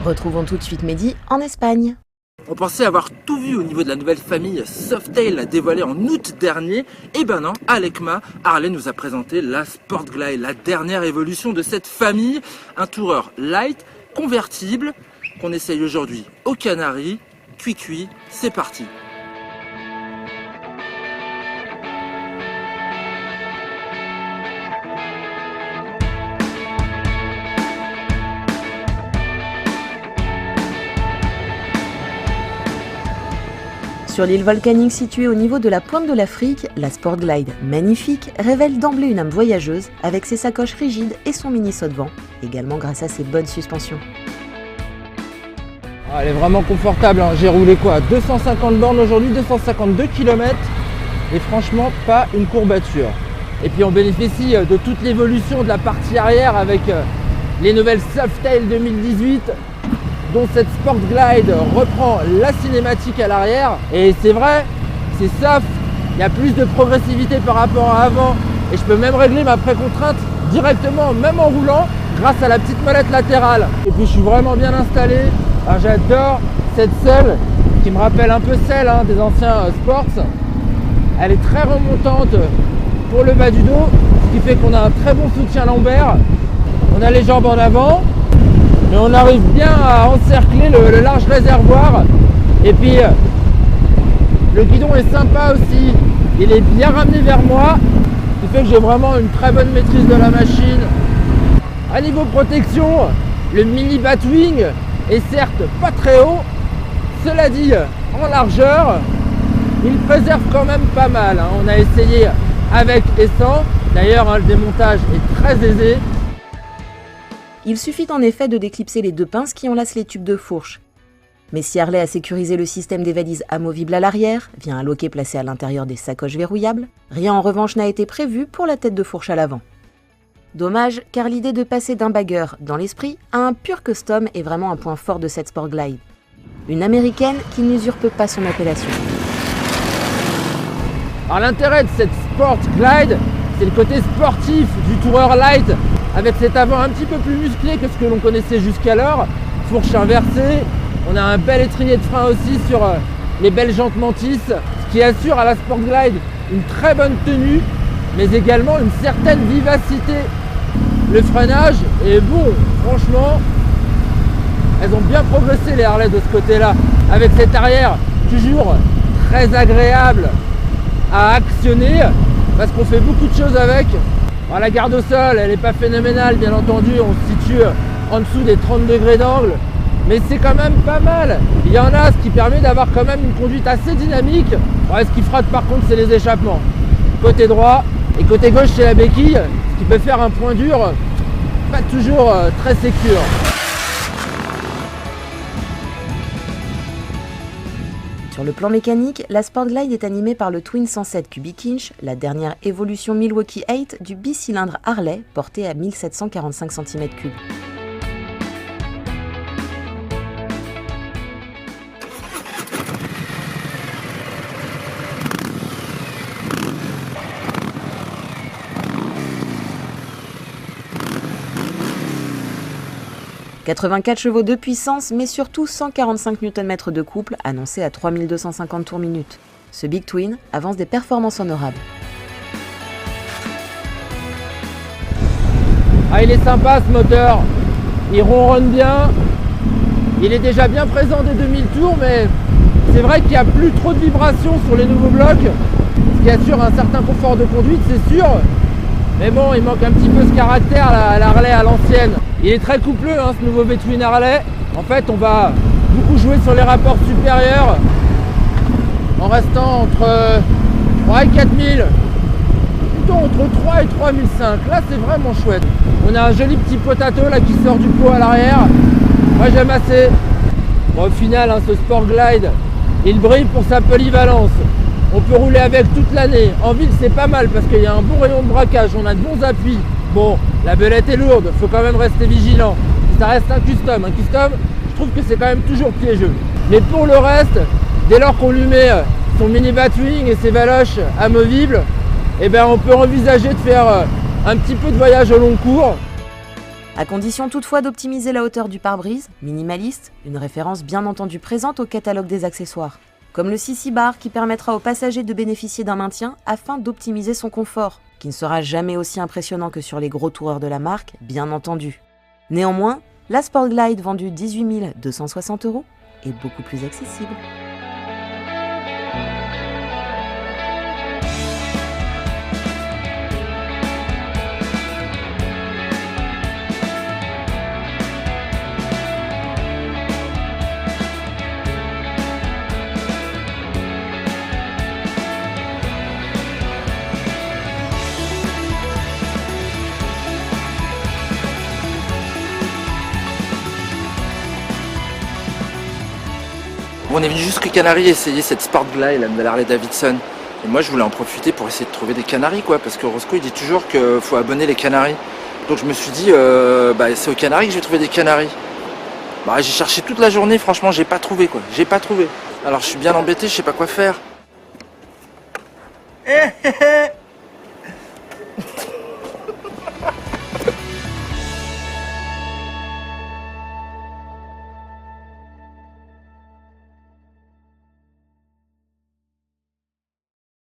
Retrouvons tout de suite Mehdi en Espagne. On pensait avoir tout vu au niveau de la nouvelle famille Softail dévoilée en août dernier. Et ben non, à l'ECMA, Harley nous a présenté la Sportglide, la dernière évolution de cette famille. Un toureur light, convertible, qu'on essaye aujourd'hui aux Canaries. Cuit, c'est parti. Sur l'île volcanique située au niveau de la pointe de l'Afrique, la Sportglide, magnifique, révèle d'emblée une âme voyageuse avec ses sacoches rigides et son mini saut de vent, également grâce à ses bonnes suspensions. Elle est vraiment confortable, hein. J'ai roulé quoi, 250 bornes aujourd'hui, 252 km et franchement pas une courbature. Et puis on bénéficie de toute l'évolution de la partie arrière avec les nouvelles Softail 2018, dont cette Sportglide reprend la cinématique à l'arrière. Et c'est vrai, c'est soft, il y a plus de progressivité par rapport à avant. Et je peux même régler ma précontrainte directement, même en roulant, grâce à la petite molette latérale. Et puis je suis vraiment bien installé. Alors, j'adore cette selle qui me rappelle un peu celle des anciens Sports. Elle est très remontante pour le bas du dos, ce qui fait qu'on a un très bon soutien lombaire. On a les jambes en avant. Mais on arrive bien à encercler le large réservoir. Et puis le guidon est sympa aussi. Il est bien ramené vers moi. Ce qui fait que j'ai vraiment une très bonne maîtrise de la machine. À niveau protection, le mini Batwing est certes pas très haut. Cela dit, en largeur, il préserve quand même pas mal. On a essayé avec et sans. D'ailleurs, le démontage est très aisé. Il suffit en effet de déclipser les deux pinces qui enlacent les tubes de fourche. Mais si Harley a sécurisé le système des valises amovibles à l'arrière, via un loquet placé à l'intérieur des sacoches verrouillables, rien en revanche n'a été prévu pour la tête de fourche à l'avant. Dommage, car l'idée de passer d'un bagger dans l'esprit à un pur custom est vraiment un point fort de cette Sportglide. Une américaine qui n'usurpe pas son appellation. Alors l'intérêt de cette Sportglide, c'est le côté sportif du toureur light, avec cet avant un petit peu plus musclé que ce que l'on connaissait jusqu'alors, fourche inversée. On a un bel étrier de frein aussi sur les belles jantes Mantis, ce qui assure à la Sportglide une très bonne tenue, mais également une certaine vivacité. Le freinage est bon, franchement, elles ont bien progressé les Harley de ce côté-là, avec cet arrière toujours très agréable à actionner, parce qu'on fait beaucoup de choses avec. Alors, la garde au sol, elle n'est pas phénoménale, bien entendu, on se situe en dessous des 30 degrés d'angle, mais c'est quand même pas mal. Il y en a, ce qui permet d'avoir quand même une conduite assez dynamique. Ouais, ce qui frotte par contre, c'est les échappements. Côté droit et côté gauche, c'est la béquille, ce qui peut faire un point dur, pas toujours très sécure. Sur le plan mécanique, la Sportglide est animée par le Twin 107 Cubic Inch, la dernière évolution Milwaukee 8 du bicylindre Harley porté à 1745 cm3. « 84 chevaux de puissance, mais surtout 145 Nm de couple, annoncé à 3250 tours minute. Ce Big Twin avance des performances honorables. Ah, il est sympa ce moteur, il ronronne bien, il est déjà bien présent dès 2000 tours, mais c'est vrai qu'il n'y a plus trop de vibrations sur les nouveaux blocs, ce qui assure un certain confort de conduite, c'est sûr. Mais bon, il manque un petit peu ce caractère, la Harley à l'ancienne. Il est très coupleux, ce nouveau Between Harley. En fait, on va beaucoup jouer sur les rapports supérieurs en restant entre 3 et 4000. Plutôt entre 3 et 3005. Là, c'est vraiment chouette. On a un joli petit potato là qui sort du pot à l'arrière. Moi, j'aime assez. Bon, au final, ce Sportglide, il brille pour sa polyvalence. On peut rouler avec toute l'année. En ville, c'est pas mal parce qu'il y a un bon rayon de braquage, on a de bons appuis. Bon, la belette est lourde, faut quand même rester vigilant. Ça reste un custom. Un custom, je trouve que c'est quand même toujours piégeux. Mais pour le reste, dès lors qu'on lui met son mini Batwing et ses valoches amovibles, eh ben on peut envisager de faire un petit peu de voyage au long cours. À condition toutefois d'optimiser la hauteur du pare-brise, minimaliste, une référence bien entendu présente au catalogue des accessoires. Comme le CC Bar qui permettra aux passagers de bénéficier d'un maintien afin d'optimiser son confort, qui ne sera jamais aussi impressionnant que sur les gros toureurs de la marque, bien entendu. Néanmoins, la Sportglide vendue 18 260 € est beaucoup plus accessible. On est venu jusqu'à Canaries essayer cette Sportglide de la Harley Davidson. Et moi je voulais en profiter pour essayer de trouver des Canaries quoi, parce que Roscoe il dit toujours qu'il faut abonner les Canaries. Donc je me suis dit c'est aux Canaries que j'ai trouvé des Canaries. J'ai cherché toute la journée, franchement j'ai pas trouvé quoi, j'ai pas trouvé. Alors je suis bien embêté, je sais pas quoi faire.